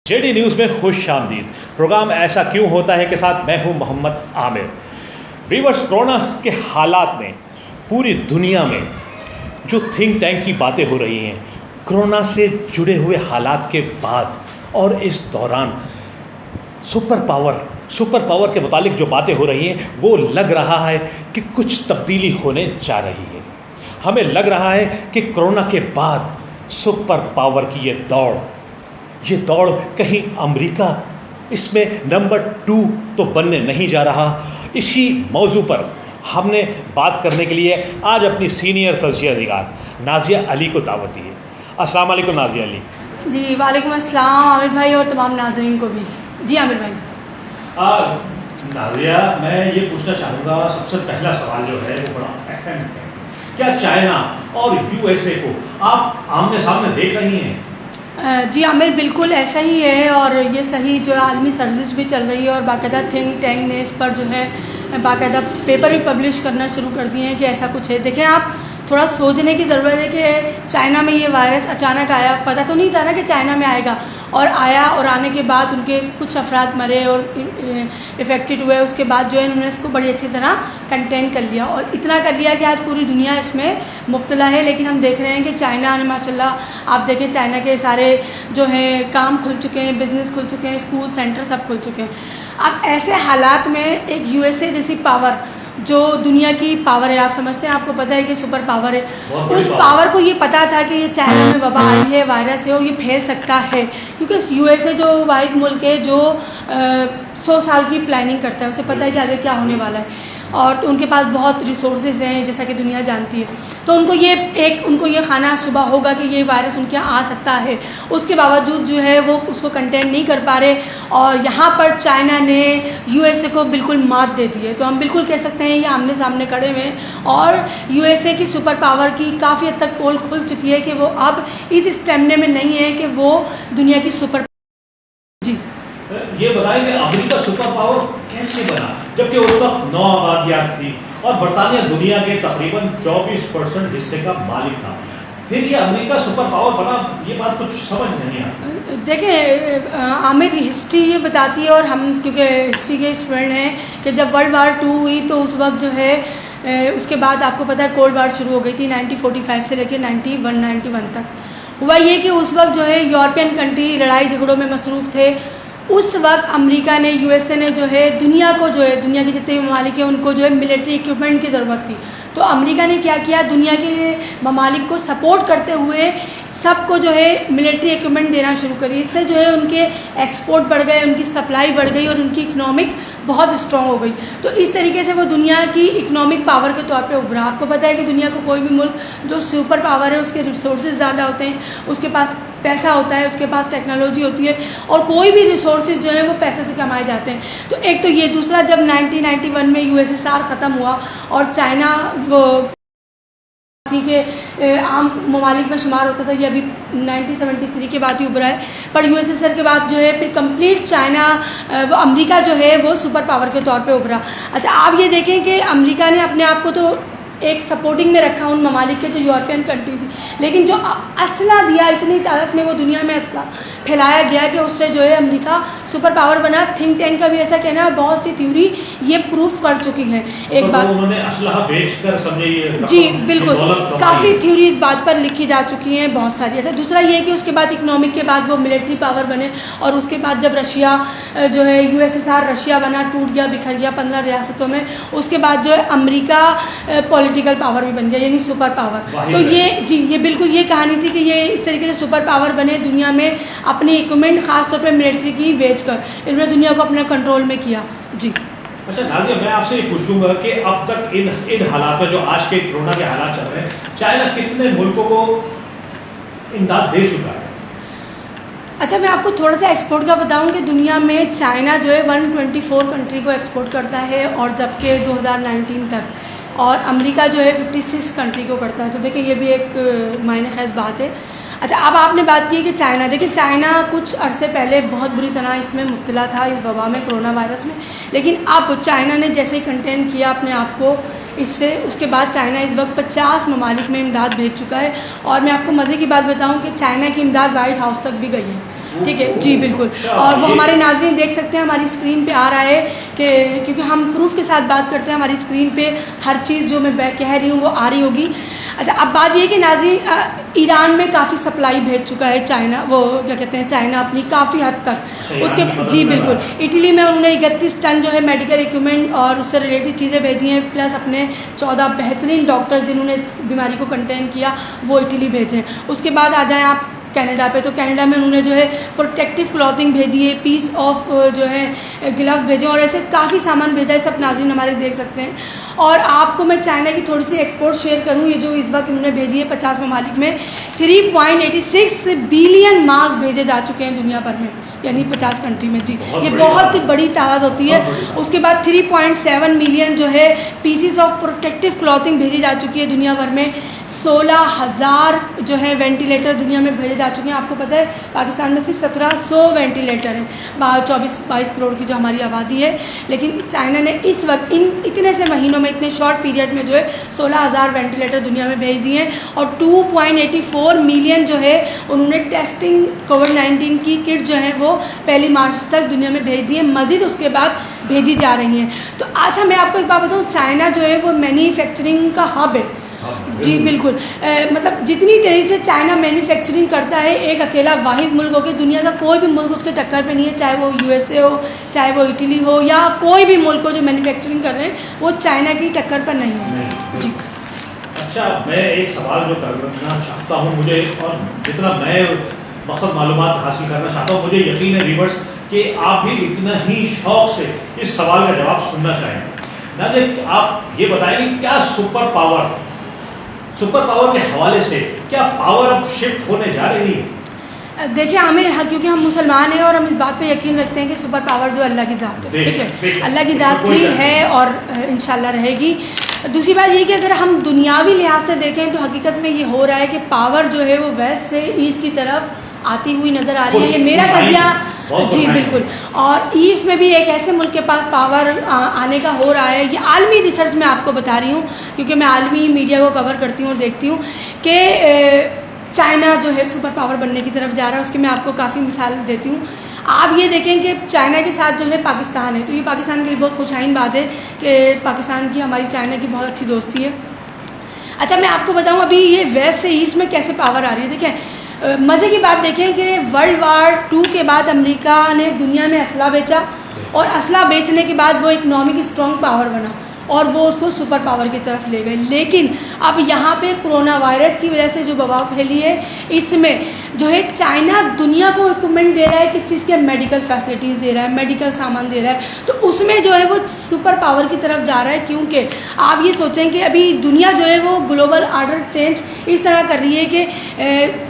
JD news में खुश आमदीद। प्रोग्राम ऐसा क्यों होता है के साथ मैं हूं मोहम्मद आमिर। रिवर्स कोरोना के हालात में पूरी दुनिया में जो थिंक टैंक की बातें हो रही हैं कोरोना से जुड़े हुए हालात के बाद और इस दौरान सुपर पावर के मुतालिक जो बातें हो रही हैं वो लग रहा है कि कुछ तब्दीली होने जा रही है। हमें लग रहा है कि कोरोना के बाद सुपर पावर की ये दौड़ कहीं अमेरिका इसमें नंबर 2 तो बनने नहीं जा रहा। इसी मौजू पर हमने बात करने के लिए आज अपनी सीनियर तज्ज़िया निगार नाज़िया अली को दावत दी है। अस्सलाम वालेकुम नाज़िया अली। जी वालेकुम अस्सलाम आमिर भाई और तमाम नाज़रीन को भी। जी आमिर भाई। नाज़िया, मैं ये पूछना चाहूँगा, सबसे पहला सवाल जो है वो बड़ा अहम है। क्या चाइना और यूएसए को आप आमने सामने देख रही हैं? जी आमिर, बिल्कुल ऐसा ही है और ये सही जो आलमी सर्विस भी चल रही है और बाकायदा थिंक टैंक ने इस पर जो है बाकायदा पेपर भी पब्लिश करना शुरू कर दिए हैं कि ऐसा कुछ है। देखें, आप थोड़ा सोचने की ज़रूरत है कि चाइना में ये वायरस अचानक आया, पता तो नहीं था ना कि चाइना में आएगा, और आया और आने के बाद उनके कुछ अफराद मरे और इफ़ेक्टेड हुए। उसके बाद जो है उन्होंने इसको बड़ी अच्छी तरह कंटेन कर लिया और इतना कर लिया कि आज पूरी दुनिया इसमें मुब्तला है। लेकिन हम देख रहे हैं कि चाइना ने माशाल्लाह, आप देखें चाइना के सारे जो है काम खुल चुके हैं, बिज़नेस खुल चुके हैं, स्कूल सेंटर सब खुल चुके हैं। अब ऐसे हालात में एक यूएसए जैसी पावर जो दुनिया की पावर है, आप समझते हैं, आपको पता है कि सुपर पावर है, उस पावर को ये पता था कि ये चाइना में वबा आई है, वायरस है और ये फैल सकता है, क्योंकि यूएसए जो वाहिद मुल्क है जो 100 साल की प्लानिंग करता है, उसे पता है कि आगे क्या होने वाला है और तो उनके पास बहुत रिसोर्सेज हैं जैसा कि दुनिया जानती है। तो उनको ये खाना सुबह होगा कि ये वायरस उनके यहाँ आ सकता है, उसके बावजूद जो है वो उसको कंटेन नहीं कर पा रहे और यहाँ पर चाइना ने यूएसए को बिल्कुल मात दे दी है। तो हम बिल्कुल कह सकते हैं ये आमने सामने खड़े हुए हैं और यूएसए की सुपर पावर की काफ़ी हद तक पोल खुल चुकी है कि वो अब इस स्टेमिने में नहीं है कि वो दुनिया की सुपर। जी ये बताएं कि अमेरिका सुपर पावर कैसे बना, जबकि उस वक्त 9 आबादियात थी और बरतानिया दुनिया के तकरीबन 24% हिस्से का मालिक था। फिर ये अमेरिका सुपर पावर बना, ये बात कुछ समझ नहीं आती। देखिए आमिर, हिस्ट्री ये बताती है और हम क्योंकि हिस्ट्री के स्टूडेंट हैं कि जब वर्ल्ड वार 2 हुई तो उस वक्त जो है उसके बाद आपको पता है कोल्ड वार शुरू हो गई थी 1945 से लेकर 91 तक। हुआ ये कि उस वक्त जो है यूरोपियन कंट्री लड़ाई झगड़ों में मसरूफ़ थे। उस वक्त अमेरिका ने, यूएसए ने जो है दुनिया को जो है दुनिया के जितने ममालिक हैं उनको जो है मिलिट्री इक्विपमेंट की ज़रूरत थी। तो अमेरिका ने क्या किया, दुनिया के ममालिक को सपोर्ट करते हुए सबको जो है मिलिट्री इक्विपमेंट देना शुरू करी। इससे जो है उनके एक्सपोर्ट बढ़ गए, उनकी सप्लाई बढ़ गई और उनकी इकनॉमिक बहुत स्ट्रॉन्ग हो गई। तो इस तरीके से वो दुनिया की इकनॉमिक पावर के तौर पे उभरा। आपको पता है कि दुनिया को कोई भी मुल्क जो सुपर पावर है उसके रिसोर्सेज ज़्यादा होते हैं, उसके पास पैसा होता है, उसके पास टेक्नोलॉजी होती है और कोई भी रिसोर्सेज जो है वो पैसे से कमाए जाते हैं। तो एक तो ये, दूसरा जब 1991 में यूएसएसआर ख़त्म हुआ और चाइना वो थी कि आम ममालिक में शुमार होता था, ये अभी 1973 के बाद ही उभरा है। पर यूएसएसआर के बाद जो है फिर कंप्लीट चाइना वो अमेरिका जो है वो सुपर पावर के तौर पे उभरा। अच्छा, आप ये देखें कि अमेरिका ने अपने आप को तो एक सपोर्टिंग में रखा उन ममालिक के जो यूरोपियन कंट्री थी, लेकिन जो असला दिया, इतनी ताकत में वो दुनिया में असला फैलाया गया कि उससे जो है अमेरिका सुपर पावर बना। थिंक टैंक का भी ऐसा कहना है, बहुत सी थ्योरी ये प्रूफ कर चुकी हैं। एक बात उन्होंने असलहा बेचकर समझे, जी बिल्कुल, काफ़ी थ्योरी इस बात पर लिखी जा चुकी हैं, बहुत सारी। अच्छा, दूसरा ये कि उसके बाद इकनॉमिक के बाद वो मिलिट्री पावर बने और उसके बाद जब रशिया जो है यूएसएसआर रशिया बना, टूट गया, बिखर गया 15 रियासतों में, उसके बाद जो है अमेरिका पॉलिटिकल पावर भी बन गया, यानी सुपर पावर। तो ये बिल्कुल ये कहानी थी कि ये इस तरीके से सुपर पावर बने, दुनिया में अपनी इक्विपमेंट खासतौर पर मिलिट्री की बेचकर इन्होंने दुनिया को अपने कंट्रोल में किया। जी अच्छा नाज़िया, मैं आपसे ये पूछूंगा कि अब तक इन हालात में जो आज के कोरोना के हालात चल रहे हैं, चाइना कितने मुल्कों को इमदाद दे चुका है? अच्छा, मैं आपको थोड़ा सा एक्सपोर्ट का बताऊं कि दुनिया में चाइना जो है 124 कंट्री को एक्सपोर्ट करता है और जबकि 2019 तक, और अमेरिका जो है 56 कंट्री को करता है। तो देखिए ये भी एक मायने खैज बात है। अच्छा, अब आपने बात की कि चाइना, देखिए चाइना कुछ अरसे पहले बहुत बुरी तरह इसमें मुब्तला था, इस वबा में, कोरोना वायरस में, लेकिन अब चाइना ने जैसे ही कंटेन किया अपने आप को, इससे। उसके बाद चाइना इस वक्त 50 ममालिक में इमदाद भेज चुका है। और मैं आपको मज़े की बात बताऊं कि चाइना की इमदाद वाइट हाउस तक भी गई है, ठीक है जी बिल्कुल। और वो हमारे नाज़रीन देख सकते हैं, हमारी स्क्रीन पे आ रहा है कि क्योंकि हम प्रूफ के साथ बात करते हैं, हमारी स्क्रीन पे हर चीज़ जो मैं कह रही हूँ वो आ रही होगी। अच्छा, अब बात ये कि नाज़रीन ईरान में काफ़ी सप्लाई भेज चुका है चाइना, वो क्या कहते हैं चाइना अपनी काफ़ी हद तक। उसके जी बिल्कुल, इटली में उन्होंने 31 टन जो है मेडिकल इक्विपमेंट और उससे रिलेटेड चीज़ें भेजी हैं, प्लस अपने 14 बेहतरीन डॉक्टर जिन्होंने इस बीमारी को कंटेन किया वो इटली भेजे। उसके बाद आ जाएँ आप कनाडा पे, तो कनाडा में उन्होंने जो है प्रोटेक्टिव क्लॉथिंग भेजी है, पीस ऑफ जो है ग्लव्स भेजे और ऐसे काफ़ी सामान भेजा है, सब नाज़रीन हमारे देख सकते हैं। और आपको मैं चाइना की थोड़ी सी एक्सपोर्ट शेयर करूं, ये जो इस वक्त उन्होंने भेजी है 50 ममालिक में 3.86 बिलियन मास्क भेजे जा चुके हैं दुनिया भर में, यानी 50 कंट्री में जी, ये बहुत बड़ी तादाद होती है। उसके बाद 3.7 मिलियन जो है पीसीस ऑफ प्रोटेक्टिव क्लॉथिंग भेजी जा चुकी है दुनिया भर में। 16,000 जो है वेंटिलेटर दुनिया में भेजे जा चुके हैं। आपको पता है पाकिस्तान में सिर्फ 1700 वेंटिलेटर हैं 24-22 करोड़ की जो हमारी आबादी है, लेकिन चाइना ने इस वक्त इतने से महीनों में, इतने शॉर्ट पीरियड में जो है 16,000 वेंटिलेटर दुनिया में भेज दिए हैं। और 2.84 मिलियन जो है उन्होंने टेस्टिंग कोविड-19 की किट जो है वो 1 मार्च तक दुनिया में भेज दी है, मज़ीद उसके बाद भेजी जा रही हैं। तो अच्छा, मैं आपको एक बात बताऊँ, चाइना जो है वो मैन्युफैक्चरिंग का हब है जी बिल्कुल। मतलब जितनी तेज़ी से चाइना मैन्युफैक्चरिंग करता है, एक अकेला वाहिद मुल्क हो के दुनिया का कोई भी मुल्क उसके टक्कर पे नहीं है, चाहे वो यूएसए हो, चाहे वो इटली हो, या कोई भी मुल्क हो जो मैन्युफैक्चरिंग कर रहे हैं, वो चाइना की टक्कर पर नहीं है जी। अच्छा, मैं एक सवाल जो करना चाहता हूँ, मुझे और जितना मैं मकसद मालूमात हासिल करना चाहता हूँ, मुझे यकीन है व्यूअर्स कि आप भी इतना ही शौक से इस सवाल का जवाब सुनना चाहेंगे। नाज़रीन, आप ये बताएंगे क्या सुपर पावर के हवाले से क्या पावर अब शिफ्ट होने जा रही है? देखिए आमिर, हाँ, क्योंकि हम मुसलमान हैं और हम इस बात पे यकीन रखते हैं कि सुपर पावर जो अल्लाह की ज़ात है, ठीक है, अल्लाह की ज़ात ही है और इंशाल्लाह रहेगी। दूसरी बात ये कि अगर हम दुनियावी लिहाज से देखें तो हकीकत में ये हो रहा है कि पावर जो है वो वेस्ट से ईस्ट की तरफ आती हुई नज़र आ रही है, ये मेरा कजिया जी बिल्कुल। और ईस्ट में भी एक ऐसे मुल्क के पास पावर आने का हो रहा है, ये आलमी रिसर्च मैं आपको बता रही हूँ क्योंकि मैं आलमी मीडिया को कवर करती हूँ और देखती हूँ कि चाइना जो है सुपर पावर बनने की तरफ जा रहा है। उसकी मैं आपको काफ़ी मिसाल देती हूँ। आप ये देखें कि चाइना के साथ जो है पाकिस्तान है, तो ये पाकिस्तान के लिए बहुत खुशाइन बात है कि पाकिस्तान की हमारी चाइना की बहुत अच्छी दोस्ती है। अच्छा, मैं आपको बताऊँ अभी ये वेस्ट से ईस्ट में कैसे पावर आ रही है। देखें, मज़े की बात देखें कि वर्ल्ड वार 2 के बाद अमेरिका ने दुनिया में असला बेचा और असला बेचने के बाद वो इकनॉमिक स्ट्रॉन्ग पावर बना और वो उसको सुपर पावर की तरफ ले गए। लेकिन अब यहाँ पे कोरोना वायरस की वजह से जो वबा फैली है, इसमें जो है चाइना दुनिया को इक्विपमेंट दे रहा है, किस चीज़ के मेडिकल फैसिलिटीज़ दे रहा है, मेडिकल सामान दे रहा है, तो उसमें जो है वो सुपर पावर की तरफ जा रहा है। क्योंकि आप ये सोचें कि अभी दुनिया जो है वो ग्लोबल ऑर्डर चेंज इस तरह कर रही है कि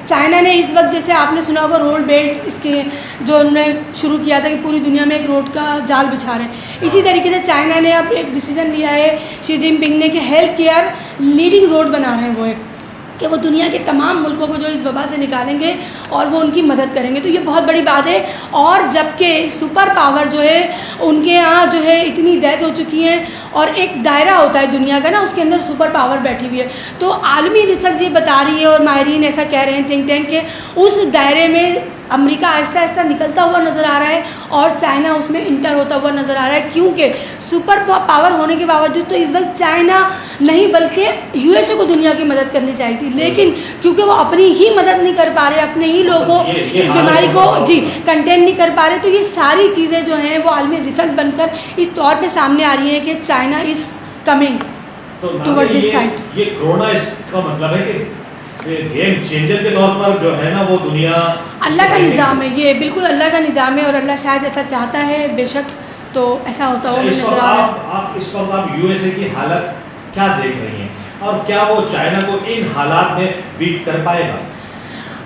चाइना ने इस वक्त, जैसे आपने सुना होगा रोड बेल्ट, इसके जो उन्होंने शुरू किया था कि पूरी दुनिया में एक रोड का जाल बिछा रहे हैं, इसी तरीके से चाइना ने अब एक डिसीजन लिया है शी जिनपिंग ने कि हेल्थ केयर लीडिंग रोड बना रहे हैं वो एक, कि वो दुनिया के तमाम मुल्कों को जो इस वबा से निकालेंगे और वो उनकी मदद करेंगे। तो ये बहुत बड़ी बात है। और जबकि सुपर पावर जो है उनके यहाँ जो है इतनी डेथ हो चुकी है और एक दायरा होता है दुनिया का ना, उसके अंदर सुपर पावर बैठी हुई है। तो आलमी रिसर्च ये बता रही है और माहिरीन ऐसा कह रहे हैं थिंक टैंक के, उस दायरे में अमेरिका आहिस्ता आहिस्ता निकलता हुआ नज़र आ रहा है और चाइना उसमें इंटर होता हुआ नज़र आ रहा है। क्योंकि सुपर पावर होने के बावजूद तो इस वक्त चाइना नहीं बल्कि यूएसए को दुनिया की मदद करनी चाहिए थी, लेकिन क्योंकि वो अपनी ही मदद नहीं कर पा रहे, अपने ही लोगों को इस बीमारी को जी कंटेन नहीं कर पा रहे, तो ये सारी चीज़ें जो हैं वो आलमी रिसर्च बनकर इस तौर पर सामने आ रही हैं कि China is coming toward this side. ये कोरोना इसका मतलब है कि गेम चेंजर के तौर पर जो है ना वो दुनिया अल्लाह का निज़ाम है, ये बिल्कुल अल्लाह का निज़ाम है और अल्लाह शायद ऐसा चाहता है, बेशक तो ऐसा होता हो नजर आ रहा है। आप इस वक्त आप यूएसए की हालत क्या देख रही हैं और क्या वो चाइना को इन हालात में बीट कर पाएगा?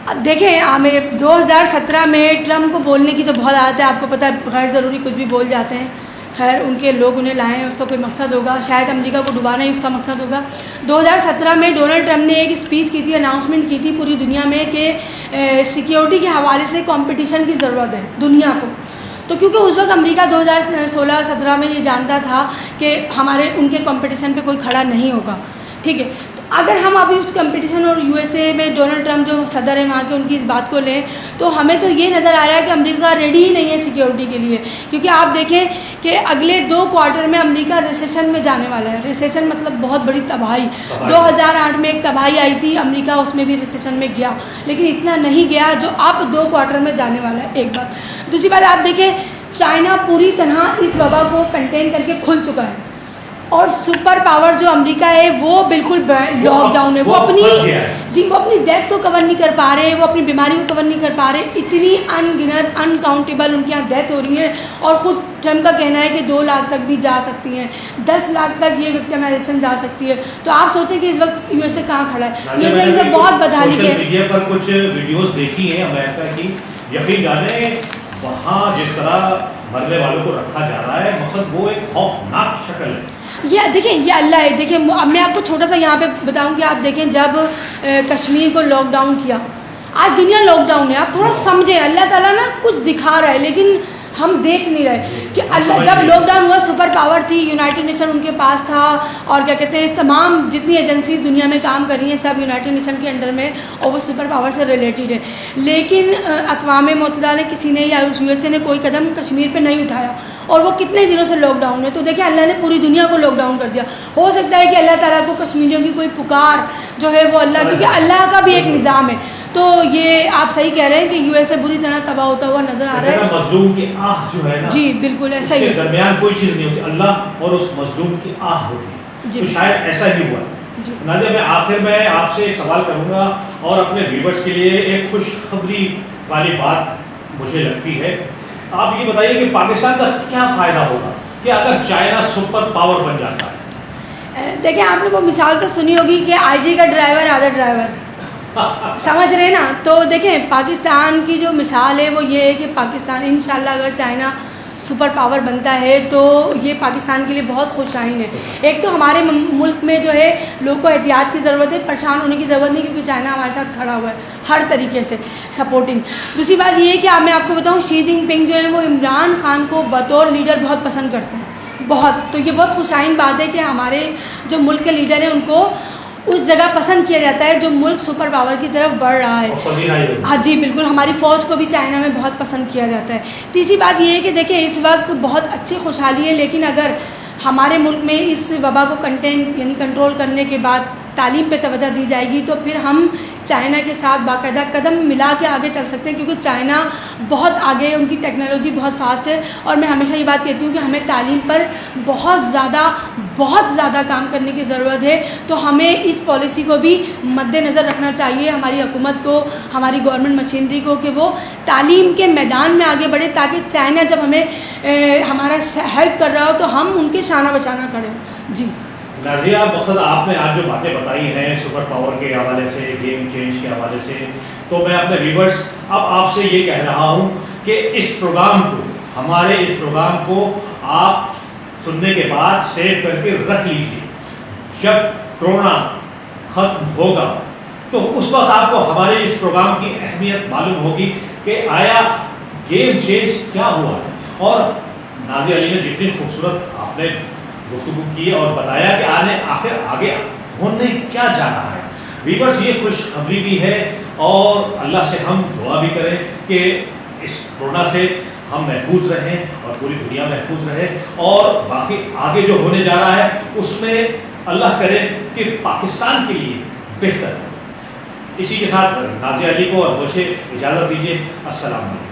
अब देखें मेरे 2017 में ट्रम्प को बोलने की तो बहुत आदत है, आपको पता है गैर ज़रूरी कुछ भी बोल जाते हैं। खैर उनके लोग उन्हें लाए हैं, उसका कोई मकसद होगा, शायद अमेरिका को डुबाना ही उसका मकसद होगा। 2017 में डोनाल्ड ट्रम्प ने एक स्पीच की थी, अनाउंसमेंट की थी पूरी दुनिया में कि सिक्योरिटी के हवाले से कंपटीशन की ज़रूरत है दुनिया को। तो क्योंकि उस वक्त अमेरिका 2016-17 में ये जानता था कि उनके कंपटीशन पे कोई खड़ा नहीं होगा, ठीक है। तो अगर हम अभी उस कंपटीशन और यूएसए में डोनाल्ड ट्रंप जो सदर है वहाँ के, उनकी इस बात को लें तो हमें तो ये नज़र आ रहा है कि अमेरिका रेडी ही नहीं है सिक्योरिटी के लिए, क्योंकि आप देखें कि अगले 2 क्वार्टर में अमेरिका रिसेशन में जाने वाला है। रिसेशन मतलब बहुत बड़ी तबाही। 2008 में एक तबाही आई थी, अमेरिका उसमें भी रिसेशन में गया, लेकिन इतना नहीं गया जो अब 2 क्वार्टर में जाने वाला है, एक बात। दूसरी बात आप देखें, चाइना पूरी तरह इस वबा को कंटेन करके खुल चुका है, और सुपर पावर जो अमेरिका है वो बिल्कुल लॉकडाउन है। वो अपनी डेथ को कवर नहीं कर पा रहे, वो अपनी बीमारी को कवर नहीं कर पा रहे। इतनी अनगिनत अनकाउंटेबल उनके यहाँ डेथ हो रही है, और ख़ुद ट्रम्प का कहना है कि 2 लाख तक भी जा सकती हैं, 10 लाख तक ये विक्टिमाइजेशन जा सकती है। तो आप सोचें कि इस वक्त यूएसए कहाँ खड़ा है। यूएसए इनसे बहुत बदहाली है। मीडिया पर कुछ वीडियोस देखी हैं अमेरिका की, यकीन जाने वहाँ जिस तरह मरने वालों को रखा जा रहा है, मतलब वो एक खौफनाक शक्ल है। ये देखिए, ये अल्लाह है। देखिए, मैं आपको छोटा सा यहाँ पे बताऊँ कि आप देखें, जब कश्मीर को लॉकडाउन किया, आज दुनिया लॉकडाउन है। आप थोड़ा समझें, अल्लाह ताला ना कुछ दिखा रहा है, लेकिन हम देख नहीं रहे कि अल्लाह, जब लॉकडाउन हुआ सुपर पावर थी, यूनाइटेड नेशन उनके पास था, और क्या कहते हैं, तमाम जितनी एजेंसीज दुनिया में काम कर रही हैं सब यूनाइटेड नेशन के अंडर में, और वो सुपर पावर से रिलेटेड है। लेकिन अक़वाम मुत्तहिदा ने, किसी ने, या यूएसए ने कोई कदम कश्मीर पे नहीं उठाया, और वो कितने दिनों से लॉकडाउन है। तो देखिए, अल्लाह ने पूरी दुनिया को लॉकडाउन कर दिया। हो सकता है कि अल्लाह ताला को कश्मीरियों की कोई पुकार जो है वो अल्लाह, क्योंकि अल्लाह का भी एक निज़ाम है। तो ये आप सही कह रहे हैं कि यूएसए बुरी तरह तबाह होता हुआ नजर आ रहा है। मजलूम की आह जो है ना, जी बिल्कुल ऐसा ही है। दरमियान कोई चीज़ नहीं होती, अल्लाह और उस मजलूम की आह होती है। तो शायद ऐसा ही हुआ। नादिया, मैं आखिर में आपसे एक सवाल करूंगा, और अपने व्यूअर्स के लिए एक खुशखबरी वाली बात मुझे लगती है। आप ये बताइए कि पाकिस्तान का क्या फ़ायदा होगा कि अगर चाइना सुपर पावर बन जाता है? देखिए, आपने वो मिसाल तो सुनी होगी कि आईजी का ड्राइवर आधा ड्राइवर, समझ रहे हैं ना। तो देखें, पाकिस्तान की जो मिसाल है वो ये है कि पाकिस्तान इंशाल्लाह अगर चाइना सुपर पावर बनता है तो ये पाकिस्तान के लिए बहुत खुशाइन है। एक तो हमारे मुल्क में जो है लोगों को एहतियात की ज़रूरत है, परेशान होने की ज़रूरत नहीं, क्योंकि चाइना हमारे साथ खड़ा हुआ है हर तरीके से सपोर्टिंग। दूसरी बात ये है कि मैं आपको बताऊँ, शी जिनपिंग जो है वो इमरान खान को बतौर लीडर बहुत पसंद करते हैं, बहुत। तो ये बहुत खुशाइन बात है कि हमारे जो मुल्क के लीडर हैं उनको उस जगह पसंद किया जाता है जो मुल्क सुपर पावर की तरफ बढ़ रहा है। हाँ जी बिल्कुल, हमारी फ़ौज को भी चाइना में बहुत पसंद किया जाता है। तीसरी बात ये है कि देखिए, इस वक्त बहुत अच्छी खुशहाली है, लेकिन अगर हमारे मुल्क में इस वबा को कंटेन यानी कंट्रोल करने के बाद तालीम पे तवज्जो दी जाएगी तो फिर हम चाइना के साथ बाकायदा कदम मिला के आगे चल सकते हैं, क्योंकि चाइना बहुत आगे है, उनकी टेक्नोलॉजी बहुत फास्ट है। और मैं हमेशा ये बात कहती हूँ कि हमें तालीम पर बहुत ज़्यादा काम करने की ज़रूरत है। तो हमें इस पॉलिसी को भी मद्देनज़र रखना चाहिए, हमारी हुकूमत को, हमारी गवर्नमेंट मशीनरी को, कि वो तालीम के मैदान में आगे बढ़े, ताकि चाइना जब हमें हमारा हेल्प कर रहा हो तो हम उनके शाना बचाना करें। जी नाज़िया, मकसद आपने आज जो बातें बताई हैं सुपर पावर के हवाले से, गेम चेंज के हवाले से, तो मैं अपने व्यूअर्स अब आपसे ये कह रहा हूँ कि इस प्रोग्राम को, हमारे इस प्रोग्राम को आप सुनने के बाद सेव करके रख लीजिए। जब कोरोना ख़त्म होगा तो उस वक्त आपको हमारे इस प्रोग्राम की अहमियत मालूम होगी कि आया गेम चेंज क्या हुआ है। और नाज़िया अली ने जितनी खूबसूरत आपने गुफ्तगू की और बताया कि आखिर आगे होने क्या जा रहा है। व्यूअर्स, ये खुशखबरी भी है, और अल्लाह से हम दुआ भी करें कि इस कोरोना से हम महफूज रहें और पूरी दुनिया महफूज रहे, और बाकी आगे जो होने जा रहा है उसमें अल्लाह करे कि पाकिस्तान के लिए बेहतर। इसी के साथ नाज़िया अली को और मुझे इजाज़त दीजिए। अस्सलाम वालेकुम।